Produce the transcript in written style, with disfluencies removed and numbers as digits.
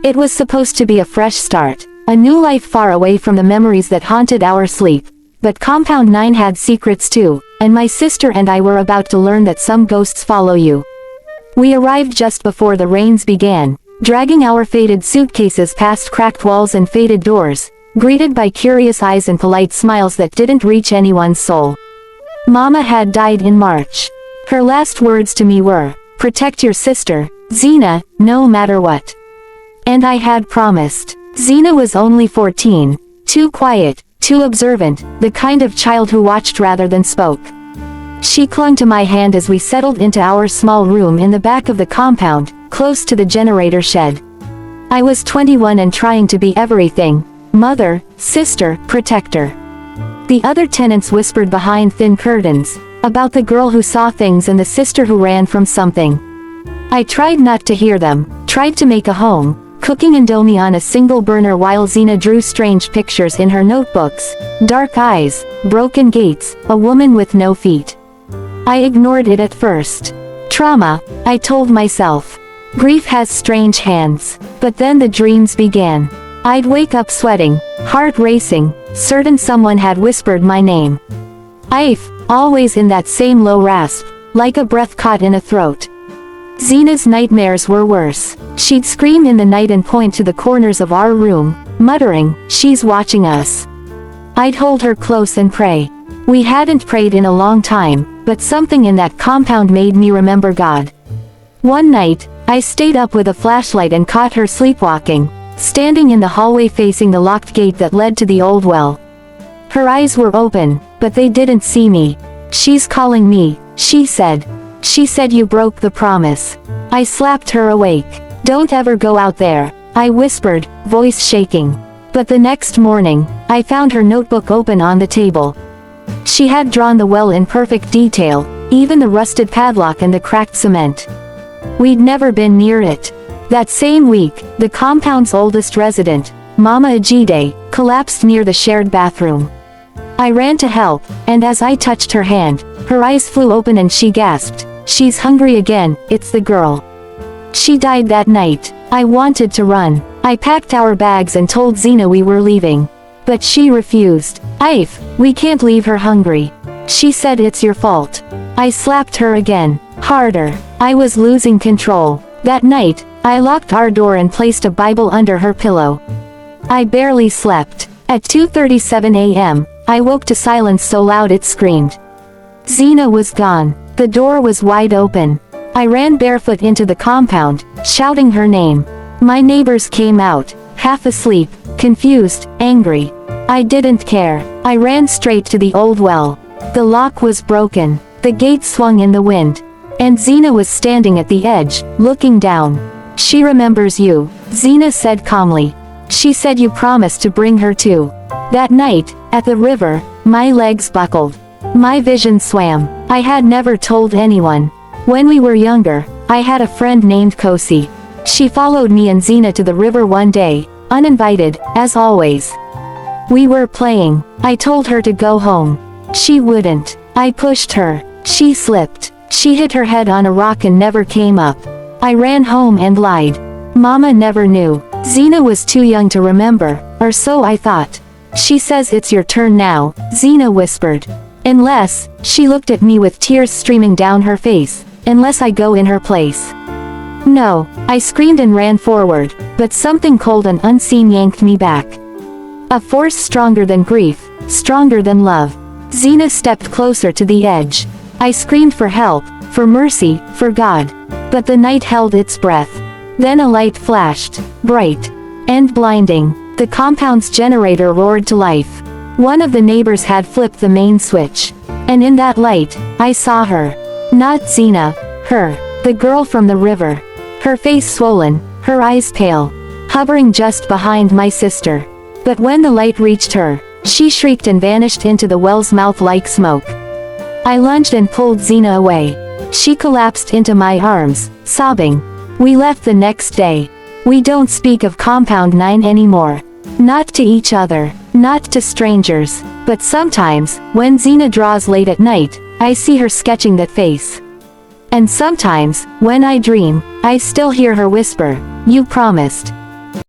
It was supposed to be a fresh start, a new life far away from the memories that haunted our sleep. But Compound 9 had secrets too, and my sister and I were about to learn that some ghosts follow you. We arrived just before the rains began, dragging our faded suitcases past cracked walls and faded doors, greeted by curious eyes and polite smiles that didn't reach anyone's soul. Mama had died in March. Her last words to me were, "Protect your sister, Zina, no matter what." And I had promised. Zina was only 14, too quiet, too observant, the kind of child who watched rather than spoke. She clung to my hand as we settled into our small room in the back of the compound, close to the generator shed. I was 21 and trying to be everything: mother, sister, protector. The other tenants whispered behind thin curtains, about the girl who saw things and the sister who ran from something. I tried not to hear them, tried to make a home, cooking Indomie on a single burner while Zina drew strange pictures in her notebooks: dark eyes, broken gates, a woman with no feet. I ignored it at first. Trauma, I told myself. Grief has strange hands. But then the dreams began. I'd wake up sweating, heart racing, certain someone had whispered my name. Aif, always in that same low rasp, like a breath caught in a throat. Zina's nightmares were worse. She'd scream in the night and point to the corners of our room, muttering, "She's watching us." I'd hold her close and pray. We hadn't prayed in a long time, but something in that compound made me remember God. One night, I stayed up with a flashlight and caught her sleepwalking, standing in the hallway facing the locked gate that led to the old well. Her eyes were open, but they didn't see me. "She's calling me," she said. "She said you broke the promise." I slapped her awake. "Don't ever go out there," I whispered, voice shaking. But the next morning, I found her notebook open on the table. She had drawn the well in perfect detail, even the rusted padlock and the cracked cement. We'd never been near it. That same week, the compound's oldest resident, Mama Ajide, collapsed near the shared bathroom. I ran to help, and as I touched her hand, her eyes flew open and she gasped, "She's hungry again, it's the girl." She died that night. I wanted to run. I packed our bags and told Zina we were leaving. But she refused. "Aif, we can't leave her hungry." She said, "It's your fault." I slapped her again, harder. I was losing control. That night, I locked our door and placed a Bible under her pillow. I barely slept. At 2:37 a.m., I woke to silence so loud it screamed. Zina was gone. The door was wide open. I ran barefoot into the compound, shouting her name. My neighbors came out, half asleep, confused, angry. I didn't care. I ran straight to the old well. The lock was broken. The gate swung in the wind. And Zina was standing at the edge, looking down. "She remembers you," Zina said calmly. "She said you promised to bring her too." That night, at the river, my legs buckled. My vision swam. I had never told anyone. When we were younger, I had a friend named Kosi. She followed me and Zina to the river one day, uninvited, as always. We were playing. I told her to go home. She wouldn't. I pushed her. She slipped. She hit her head on a rock and never came up. I ran home and lied. Mama never knew. Zina was too young to remember, or so I thought. "She says it's your turn now," Zina whispered. "Unless," she looked at me with tears streaming down her face, "unless I go in her place." "No," I screamed and ran forward, but something cold and unseen yanked me back. A force stronger than grief, stronger than love. Zina stepped closer to the edge. I screamed for help, for mercy, for God. But the night held its breath. Then a light flashed, bright and blinding. The compound's generator roared to life. One of the neighbors had flipped the main switch. And in that light, I saw her. Not Zina, her, the girl from the river. Her face swollen, her eyes pale, hovering just behind my sister. But when the light reached her, she shrieked and vanished into the well's mouth like smoke. I lunged and pulled Zina away. She collapsed into my arms, sobbing. We left the next day. We don't speak of Compound 9 anymore. Not to each other, not to strangers, but sometimes, when Zina draws late at night, I see her sketching that face. And sometimes, when I dream, I still hear her whisper, "You promised."